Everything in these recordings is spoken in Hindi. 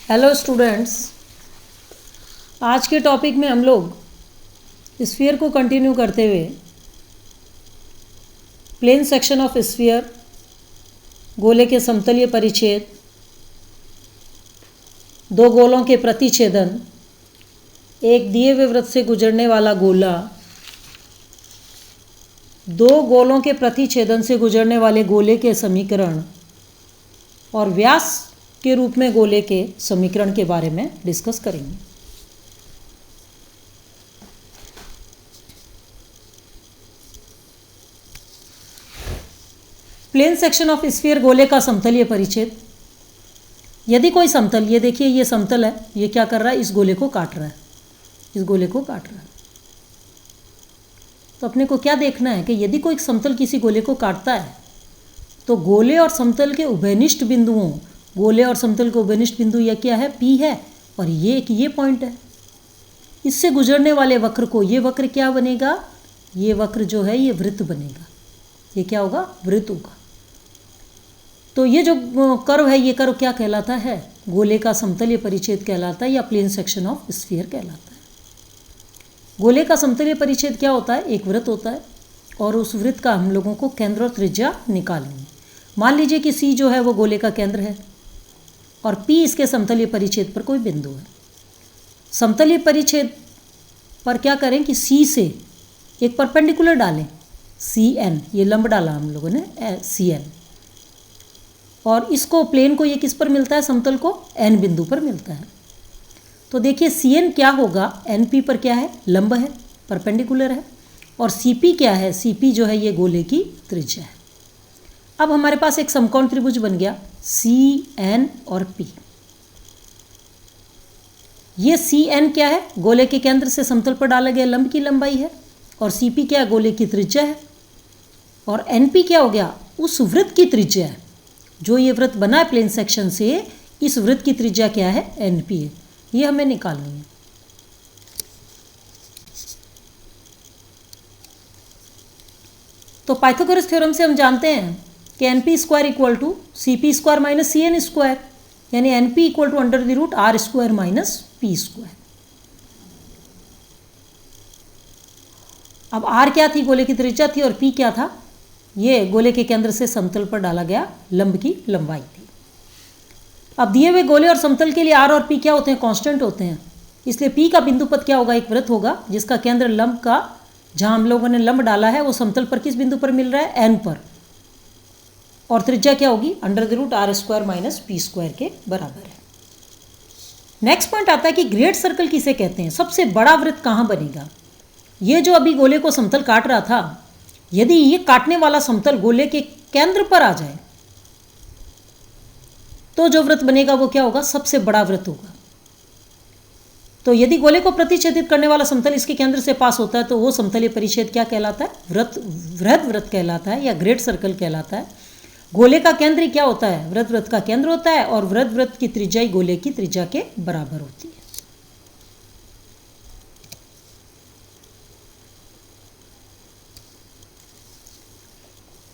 हेलो स्टूडेंट्स, आज के टॉपिक में हम लोग स्फीयर को कंटिन्यू करते हुए प्लेन सेक्शन ऑफ स्फीयर, गोले के समतलीय परिच्छेद, दो गोलों के प्रतिच्छेदन, एक दिए हुए वृत्त से गुजरने वाला गोला, दो गोलों के प्रतिच्छेदन से गुजरने वाले गोले के समीकरण और व्यास के रूप में गोले के समीकरण के बारे में डिस्कस करेंगे। प्लेन सेक्शन ऑफ स्फीयर, गोले का समतलीय परिच्छेद। यदि कोई समतल, ये देखिए ये समतल है, ये क्या कर रहा है, इस गोले को काट रहा है, इस गोले को काट रहा है। तो अपने को क्या देखना है कि यदि कोई समतल किसी गोले को काटता है तो गोले और समतल के उभयनिष्ठ बिंदुओं, गोले और समतल के उभयनिष्ठ बिंदु यह क्या है, P है, और ये पॉइंट है। इससे गुजरने वाले वक्र को, ये वक्र क्या बनेगा, ये वक्र जो है ये वृत्त बनेगा। ये क्या होगा, वृत्त होगा। तो ये जो कर्व है, ये कर्व क्या कहलाता है, गोले का समतलीय परिच्छेद कहलाता है या प्लेन सेक्शन ऑफ स्फीयर कहलाता है। गोले का समतलीय परिच्छेद क्या होता है, एक वृत्त होता है और उस वृत्त का हम लोगों को केंद्र और त्रिज्या निकालनी है। मान लीजिए कि C जो है वो गोले का केंद्र है और P इसके समतलीय परिच्छेद पर कोई बिंदु है। समतलीय परिच्छेद पर क्या करें कि C से एक परपेंडिकुलर डालें, CN, ये लंब डाला हम लोगों ने CN, और इसको प्लेन को ये किस पर मिलता है, समतल को N बिंदु पर मिलता है। तो देखिए CN क्या होगा, NP पर क्या है, लंब है, परपेंडिकुलर है, और CP क्या है, CP जो है ये गोले की त्रिज्या है। अब हमारे पास एक समकोण त्रिभुज बन गया CN और P। ये CN क्या है, गोले के केंद्र से समतल पर डाला गया लंब की लंबाई है, और CP क्या है, गोले की त्रिज्या है, और NP क्या हो गया, उस वृत्त की त्रिज्या है। जो ये वृत्त बना है प्लेन सेक्शन से, इस वृत्त की त्रिज्या क्या है, NP है। ये हमें निकालनी है। तो पाइथागोरस थ्योरम से हम जानते हैं कि NP square equal to CP square minus CN square, यानी NP equal to under the root R square minus P square. अब R क्या थी, गोले की त्रिज्या थी, और P क्या था, ये गोले के केंद्र से समतल पर डाला गया लंब की लंबाई थी। अब दिए हुए गोले और समतल के लिए R और P क्या होते हैं, कांस्टेंट होते हैं। इसलिए P का बिंदु पद क्या होगा, एक वृत्त होगा जिसका केंद्र लंब का, जहां हम लोगों ने लंब डाला है वो समतल पर किस बिंदु पर मिल रहा है, N पर, और त्रिज्या क्या होगी, under the root R square minus P square के बराबर है। नेक्स्ट पॉइंट आता है कि ग्रेट सर्कल किसे कहते हैं, सबसे बड़ा वृत्त कहाँ बनेगा। ये जो अभी गोले को समतल काट रहा था, यदि ये काटने वाला समतल गोले के केंद्र पर आ जाए तो जो वृत्त बनेगा वो क्या होगा, सबसे बड़ा वृत्त होगा। तो यदि गोले को प्रतिच्छेदित करने वाला समतल इसके केंद्र से पास होता है तो वो समतलीय परिच्छेद क्या कहलाता है, वृहद वृत्त कहलाता है या ग्रेट सर्कल कहलाता है। गोले का केंद्र क्या होता है, वृत्त वृत्त का केंद्र होता है, और वृत्त वृत्त की त्रिज्या गोले की त्रिज्या के बराबर होती है।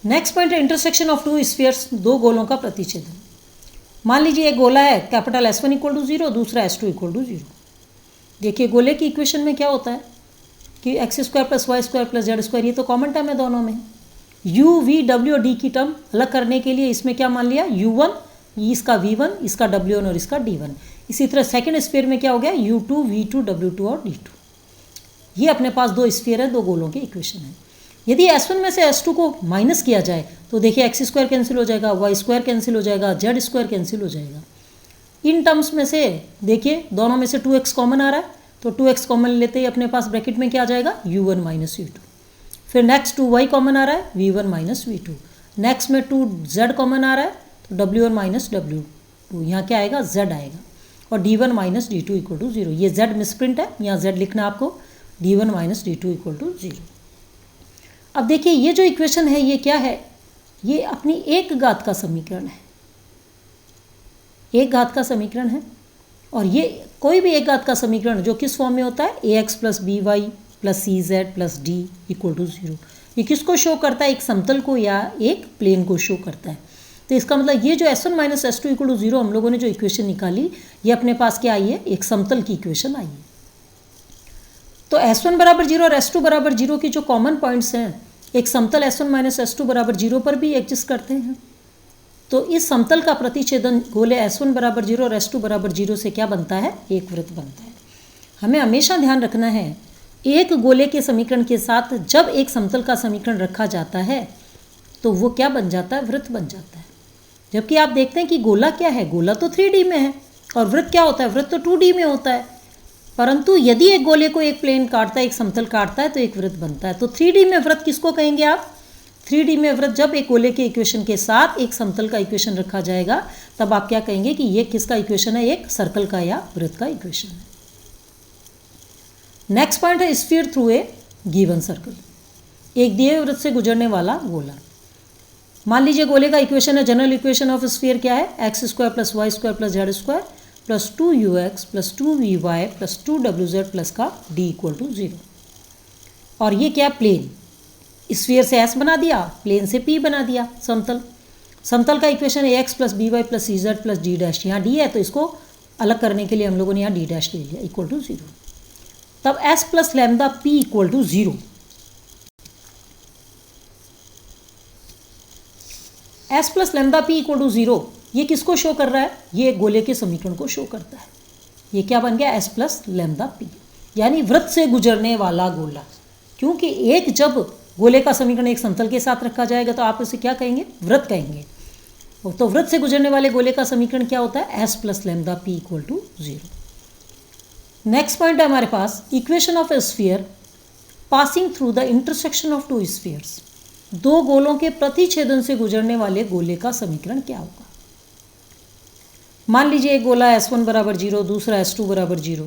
नेक्स्ट पॉइंट है इंटरसेक्शन ऑफ टू स्फीयर्स, दो गोलों का प्रतिच्छेदन। मान लीजिए एक गोला है, कैपिटल S1 इक्वल टू 0, दूसरा S2 इक्वल टू 0। देखिए गोले की इक्वेशन में क्या होता है कि x square plus y square plus z square, ये तो कॉमन टर्म है दोनों में। U, V, W और D की टर्म अलग करने के लिए इसमें क्या मान लिया, U1, इसका V1, इसका W1 और इसका D1। इसी तरह सेकेंड स्फीयर में क्या हो गया, U2, V2, W2 और D2। ये अपने पास दो स्फीयर है, दो गोलों की इक्वेशन है। यदि S1 में से S2 को माइनस किया जाए तो देखिए x स्क्वायर कैंसिल हो जाएगा, y स्क्वायर कैंसिल हो जाएगा, z स्क्वायर कैंसिल हो जाएगा। इन टर्म्स में से देखिए दोनों में से 2x कॉमन आ रहा है, तो 2x कॉमन लेते ही अपने पास ब्रैकेट में क्या आ जाएगा, U1 माइनस U2। फिर नेक्स्ट 2y कॉमन आ रहा है, V1 माइनस V2। नेक्स्ट में 2z कॉमन आ रहा है, तो W1 माइनस W2, यहाँ क्या आएगा, z आएगा, और D1 minus D2 equal to 0। ये z मिसप्रिंट है, यहाँ z लिखना आपको, D1 minus D2 equal to 0। अब देखिए ये जो इक्वेशन है ये क्या है, ये अपनी एक घात का समीकरण है, एक घात का समीकरण है। और ये कोई भी एक घात का समीकरण जो किस फॉर्म में होता है, ax plus by plus cz plus d equal to 0। ये किसको शो करता है, एक समतल को या एक प्लेन को शो करता है। तो इसका मतलब ये जो S1 minus S2 equal to 0 हम लोगों ने जो इक्वेशन निकाली, ये अपने पास क्या आई है, एक समतल की इक्वेशन आई है। तो S1 बराबर 0 और S2 बराबर 0 की जो कॉमन पॉइंट्स हैं, एक समतल S1 माइनस S2 बराबर 0 पर भी एग्जिस्ट करते हैं। तो इस समतल का प्रतिच्छेदन गोले S1 बराबर 0 और S2 बराबर 0 से क्या बनता है, एक वृत्त बनता है। हमें हमेशा ध्यान रखना है, एक गोले के समीकरण के साथ जब एक समतल का समीकरण रखा जाता है तो वो क्या बन जाता है, वृत्त बन जाता है। जबकि आप देखते हैं कि गोला क्या है, गोला तो 3D में है और वृत्त क्या होता है, वृत्त तो 2D में होता है। परंतु यदि एक गोले को एक प्लेन काटता है, एक समतल काटता है तो एक वृत्त बनता है। तो 3D में वृत्त किसको कहेंगे आप, 3D में वृत्त जब एक गोले के इक्वेशन के साथ एक समतल का इक्वेशन रखा जाएगा तब आप क्या कहेंगे कि ये किसका इक्वेशन है, एक सर्कल का या वृत्त का इक्वेशन है। नेक्स्ट पॉइंट है sphere through a given circle, एक दिए वृत्त से गुजरने वाला गोला। मान लीजिए गोले का इक्वेशन है, जनरल इक्वेशन ऑफ स्फीयर क्या है, x square plus y square plus z square plus 2ux plus 2vy plus 2wz plus का d इक्वल टू 0। और ये क्या, प्लेन, स्फीयर से s बना दिया, प्लेन से p बना दिया, समतल। समतल का इक्वेशन है X plus B Y plus C Z plus D dash, यहाँ d है तो इसको अलग करने के लिए हम लोगों ने यहाँ d डैश ले लिया इक्वल टू 0। तब s plus lambda p equal to 0। s plus lambda p equal to 0 ये किसको शो कर रहा है, ये गोले के समीकरण को शो करता है। ये क्या बन गया, s प्लस लैम्डा p, यानी वृत्त से गुजरने वाला गोला। क्योंकि एक जब गोले का समीकरण एक समतल के साथ रखा जाएगा तो आप उसे क्या कहेंगे, वृत्त कहेंगे। तो वृत्त से गुजरने वाले गोले का समीकरण क्या होता है, s plus lambda p equal to 0। Next point है हमारे पास, equation of a sphere passing through the intersection of two spheres, दो गोलों के प्रतिच्छेदन से गुजरने वाले गोले का समीकरण क्या होगा। मान लीजिए एक गोला S1 बराबर 0, दूसरा S2 बराबर 0,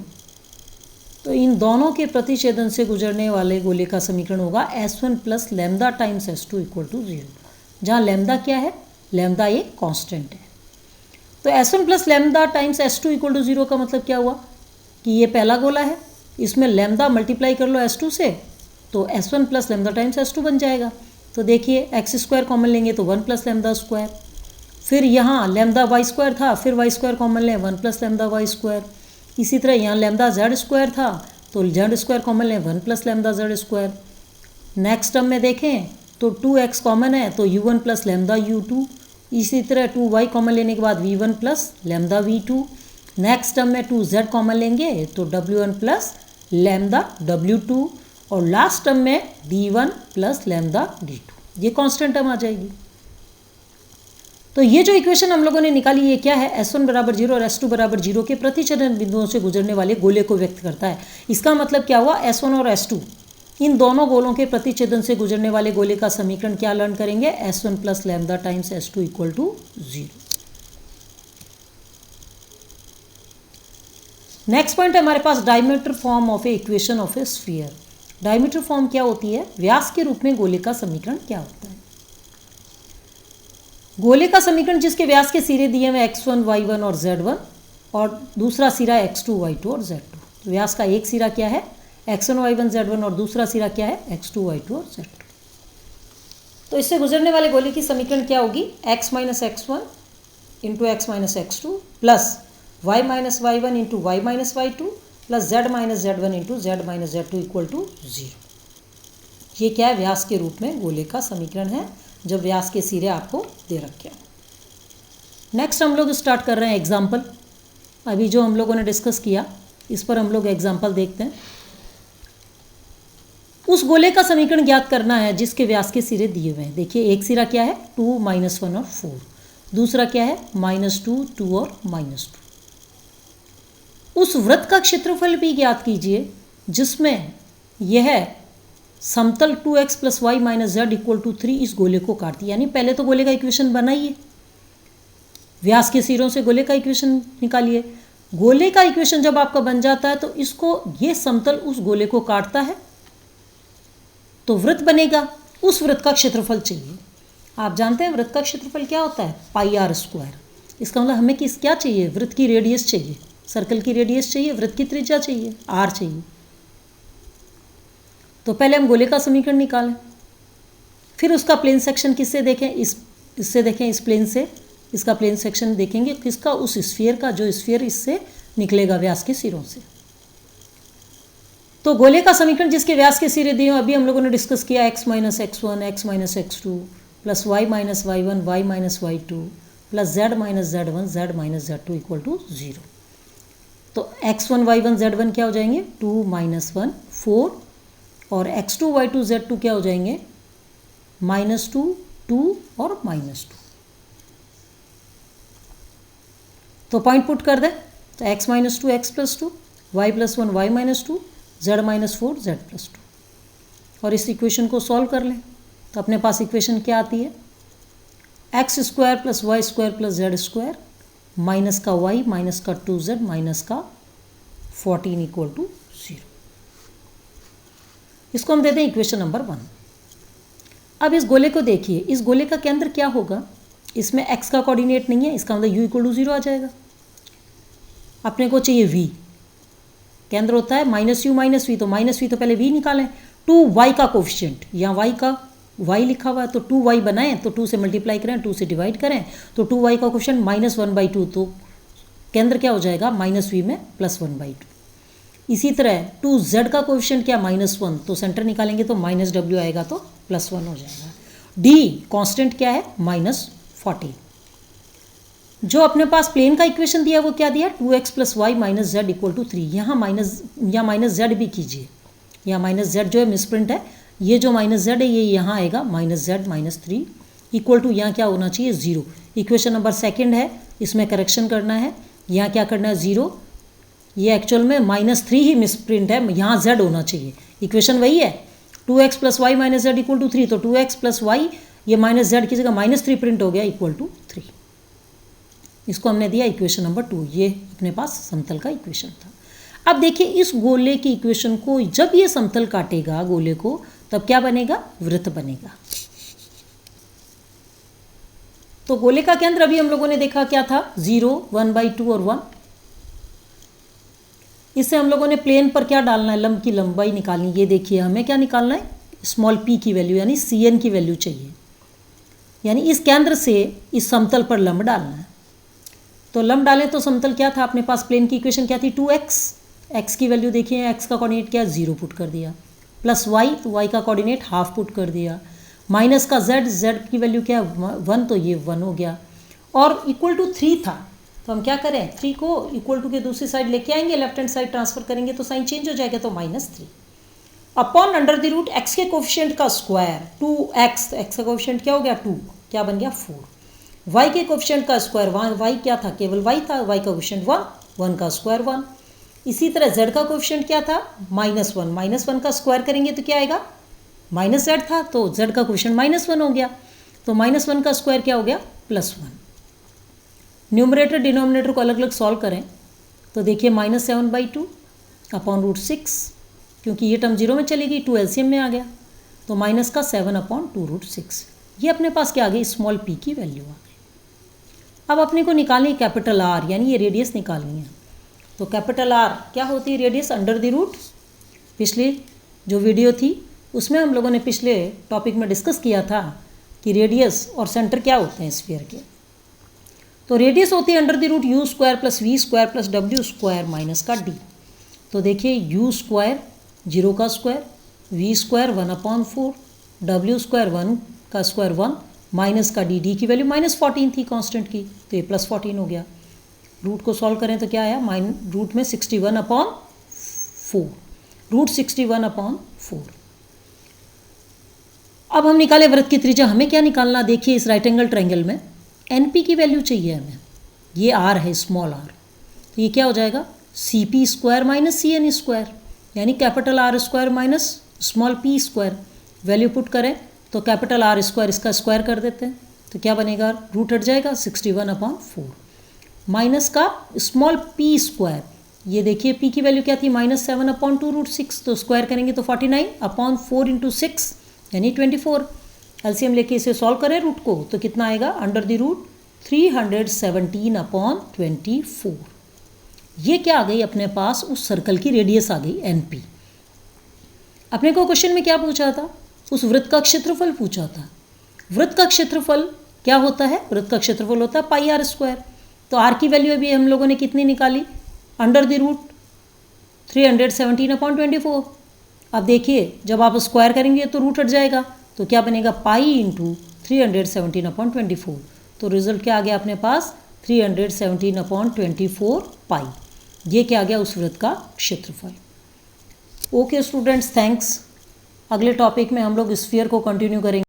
तो इन दोनों के प्रतिच्छेदन से गुजरने वाले गोले का समीकरण होगा S1 plus lambda times S2 equal to 0, जहाँ लैम्डा क्या है, लैम्डा एक कांस्टेंट है। तो S1 plus lambda times S2 equal to 0 का मतलब क्या हुआ कि ये पहला गोला है, इसमें लैम्डा मल्टीप्लाई कर लो S2 से तो S1 plus lambda times S2 बन जाएगा। तो देखिए एक्स स्क्वायर कॉमन लेंगे तो 1 प्लस लैम्डा स्क्वायर, फिर यहाँ लैम्डा वाई स्क्वायर था, फिर वाई स्क्वायर कॉमन लें 1 प्लस लैम्डा वाई स्क्वायर। इसी तरह यहाँ लैम्डा जेड स्क्वायर था तो जेड स्क्वायर कॉमन लें 1 plus lambda Z square. Next term में देखें तो 2x कॉमन है तो u1 प्लस लैम्डा u2। इसी तरह 2y कॉमन लेने के बाद v1 plus lambda v2। Next term में 2z कॉमन लेंगे तो w1 प्लस लैम्डा w2, और लास्ट टर्म में d1 प्लस लैम्डा d2। ये कांस्टेंट टर्म आ जाएगी। तो ये जो इक्वेशन हम लोगों ने निकाली ये क्या है, S1 बराबर 0 और S2 बराबर 0 के प्रतिच्छेदन बिंदुओं से गुजरने वाले गोले को व्यक्त करता है। इसका मतलब क्या हुआ, S1 और S2 इन दोनों गोलों के प्रतिच्छेदन से गुजरने वाले गोले का समीकरण क्या लर्न करेंगे, S1 plus lambda times S2 equal to 0। Next point है हमारे पास diameter form of a equation of a sphere. Diameter form क्या होती है, व्यास के रूप में गोले का समीकरण क्या होता है। गोले का समीकरण जिसके व्यास के सिरे दिए हुए x1 y1 और z1 और दूसरा सिरा x2 y2 और z2। तो व्यास का एक सिरा क्या है x1 y1 z1 और दूसरा सिरा क्या है x2 y2 और z2। तो इससे गुजरने वाले गोले की समीकरण क्या होगी, x minus x1 into x minus x2 plus y minus y1 into y minus y2 plus z minus z1 into z minus z2 equal to 0। ये क्या है, व्यास के रूप में गोले का समीकरण है जब व्यास के सिरे आपको दे रखे हैं। नेक्स्ट हम लोग स्टार्ट कर रहे हैं एग्जाम्पल। अभी जो हम लोगों ने डिस्कस किया इस पर हम लोग एग्जाम्पल देखते हैं। उस गोले का समीकरण ज्ञात करना है जिसके व्यास के सिरे दिए हुए हैं। देखिए एक सिरा क्या है 2, -1 और 4, दूसरा क्या है -2, 2 और -2। उस वृत्त का क्षेत्रफल भी ज्ञात कीजिए जिसमें यह समतल 2x plus y minus z equal to 3 इस गोले को काटती। यानी पहले तो गोले का इक्वेशन बनाइए, व्यास के सिरों से गोले का इक्वेशन निकालिए। गोले का इक्वेशन जब आपका बन जाता है तो इसको ये समतल उस गोले को काटता है तो वृत्त बनेगा। उस वृत्त का क्षेत्रफल चाहिए। आप जानते हैं वृत्त का क्षेत्रफल क्या होता है, πr²। इसका मतलब हमें क्या चाहिए, वृत्त की रेडियस चाहिए, सर्कल की रेडियस चाहिए, वृत्त की त्रिज्या चाहिए, r चाहिए। तो पहले हम गोले का समीकरण निकालें, फिर उसका प्लेन सेक्शन किससे देखें, इस इससे देखें, इस प्लेन से इसका प्लेन सेक्शन देखेंगे किसका, उस स्फीयर का जो स्फीयर इससे निकलेगा व्यास के सिरों से। तो गोले का समीकरण जिसके व्यास के सिरे दिए अभी हम लोगों ने डिस्कस किया, x minus x1 x minus x2 plus y minus y1 y minus y2 plus z minus z1 z minus z2 equal to 0। तो x1 y1 z1 क्या हो जाएंगे, 2 माइनस 1 4, और x2 y2 z2 क्या हो जाएंगे, -2 2 और -2। तो पॉइंट पुट कर दे, तो x minus 2 x plus 2, y plus 1 y minus 2, z minus 4 z plus 2, और इस इक्वेशन को सॉल्व कर लें। तो अपने पास इक्वेशन क्या आती है, x square plus y square plus z square minus का y माइनस का 2z माइनस का 14 इक्वल टू 0। इसको हम देते हैं इक्वेशन नंबर 1। अब इस गोले को देखिए, इस गोले का केंद्र क्या होगा, इसमें x का कोऑर्डिनेट नहीं है, इसका मतलब u इक्वल टू 0 आ जाएगा। अपने को चाहिए v, केंद्र होता है माइनस यू माइनस वी, तो माइनस वी तो पहले v निकालें। 2y का कोफिशिएंट, यहाँ y का y लिखा हुआ है तो 2y बनाएं, तो 2 से मल्टीप्लाई करें, 2 से डिवाइड करें, तो 2y का कोफिशिएंट -1/2, तो केंद्र क्या हो जाएगा माइनस v में +1/2। इसी तरह 2z का कोफिशिएंट क्या -1, तो सेंटर निकालेंगे तो -w आएगा तो +1 हो जाएगा। d कांस्टेंट क्या है -14। जो अपने पास प्लेन का इक्वेशन दिया वो क्या दिया, 2x + y - z = 3। यहाँ माइनस जेड भी कीजिए, यहाँ माइनस जेड जो है मिसप्रिंट है, ये जो माइनस जेड है ये यहाँ आएगा -z - 3 इक्वल टू यहाँ क्या होना चाहिए 0। इक्वेशन नंबर 2 है, इसमें करेक्शन करना है, यहाँ क्या करना है 0, ये एक्चुअल में -3 ही मिसप्रिंट है, यहाँ z होना चाहिए। इक्वेशन वही है 2x + y - z = 3, तो 2x + y ये माइनस जेड की जगह -3 प्रिंट हो गया इक्वल टू 3। इसको हमने दिया इक्वेशन नंबर 2। ये अपने पास समतल का इक्वेशन था। अब देखिए इस गोले की इक्वेशन को जब ये समतल काटेगा गोले को, तब क्या बनेगा, वृत्त बनेगा। तो गोले का केंद्र अभी हम लोगों ने देखा क्या था, 0 1/2 और 1। इससे हम लोगों ने प्लेन पर क्या डालना है, लंब की लंबाई निकालनी। ये देखिए हमें क्या निकालना है, स्मॉल p की वैल्यू यानी cn की वैल्यू चाहिए, यानी इस केंद्र से इस समतल पर लंब डालना है। तो लंब डालें तो समतल क्या था अपने पास, प्लेन की इक्वेशन क्या थी 2x, x की वैल्यू देखिए, x का कोऑर्डिनेट क्या 0 पुट कर दिया, प्लस y, तो y का कोऑर्डिनेट हाफ पुट कर दिया, माइनस का z की वैल्यू क्या 1, तो ये 1 हो गया, और इक्वल टू 3 था। तो हम क्या करें, 3 को इक्वल टू के दूसरी साइड लेके आएंगे, लेफ्ट हैंड साइड ट्रांसफर करेंगे तो साइन चेंज हो जाएगा, तो -3 अपॉन √, x के कोफिशिएंट का स्क्वायर 2x, x का कोफिशिएंट क्या हो गया 2, क्या बन गया 4, y के कोफिशिएंट का स्क्वायर, y क्या था, केवल y था, y का कोफिशिएंट 1 का स्क्वायर 1। इसी तरह z का कोफिशिएंट क्या था -1, -1 का स्क्वायर करेंगे तो क्या आएगा, -z था, तो z का कोफिशिएंट -1 हो गया, तो -1 का स्क्वायर क्या हो गया +1। न्यूमरेटर डिनोमिनेटर को अलग अलग सॉल्व करें तो देखिए -7/2 अपॉन √6, क्योंकि ये टर्म 0 में चलेगी, 2 एलसीएम में आ गया, तो -7/2√6। ये अपने पास क्या आ गई, स्मॉल p की वैल्यू आ गई। अब अपने को निकालनी है कैपिटल R, यानी ये रेडियस निकालनी है। तो कैपिटल R क्या होती है, रेडियस √। पिछली जो वीडियो थी उसमें हम लोगों ने पिछले टॉपिक में डिस्कस किया था कि रेडियस और सेंटर क्या होते हैं स्फीयर के। तो रेडियस होती है √u² + v² + w² माइनस का d। तो देखिए u² 0 का स्क्वायर, v² 1/4, w² 1 का स्क्वायर 1 माइनस का d की वैल्यू -14 थी कांस्टेंट की, तो ये +14 हो गया। रूट को सॉल्व करें तो क्या आया, रूट में 61/4, √61/4। अब हम निकाले वृत्त की त्रिज्या, हमें क्या निकालना, देखिए इस राइट एंगल ट्रायंगल में NP की वैल्यू चाहिए हमें, ये R है स्मॉल r, तो ये क्या हो जाएगा CP² - CN², यानी capital R² minus small p²। Value put करें तो कैपिटल R² इसका स्क्वायर कर देते हैं, तो क्या बनेगा, रूट हट जाएगा 61/4 माइनस का स्मॉल p², ये देखिए p की वैल्यू क्या थी -7/2√6, तो स्क्वायर करेंगे तो 49/4 × 6 यानी 24। एलसीएम लेके इसे सॉल्व करें रूट को तो कितना आएगा, √317/24। ये क्या आ गई अपने पास, उस सर्कल की रेडियस आ गई NP। अपने को क्वेश्चन में क्या पूछा था, उस वृत्त का क्षेत्रफल पूछा था। वृत्त का क्षेत्रफल क्या होता है, वृत्त का क्षेत्रफल होता है पाई आर स्क्वायर। तो आर की वैल्यू अभी हम लोगों ने कितनी निकाली, अंडर द रूट 317/24। अब देखिए जब आप स्क्वायर करेंगे तो रूट हट जाएगा, तो क्या बनेगा पाई इंटू 317/24। तो रिजल्ट क्या आ गया अपने पास 317/24 पाई। ये क्या आ गया उस वृत्त का क्षेत्रफल। Okay students, thanks. अगले टॉपिक में हम लोग स्फीयर को कंटिन्यू करेंगे।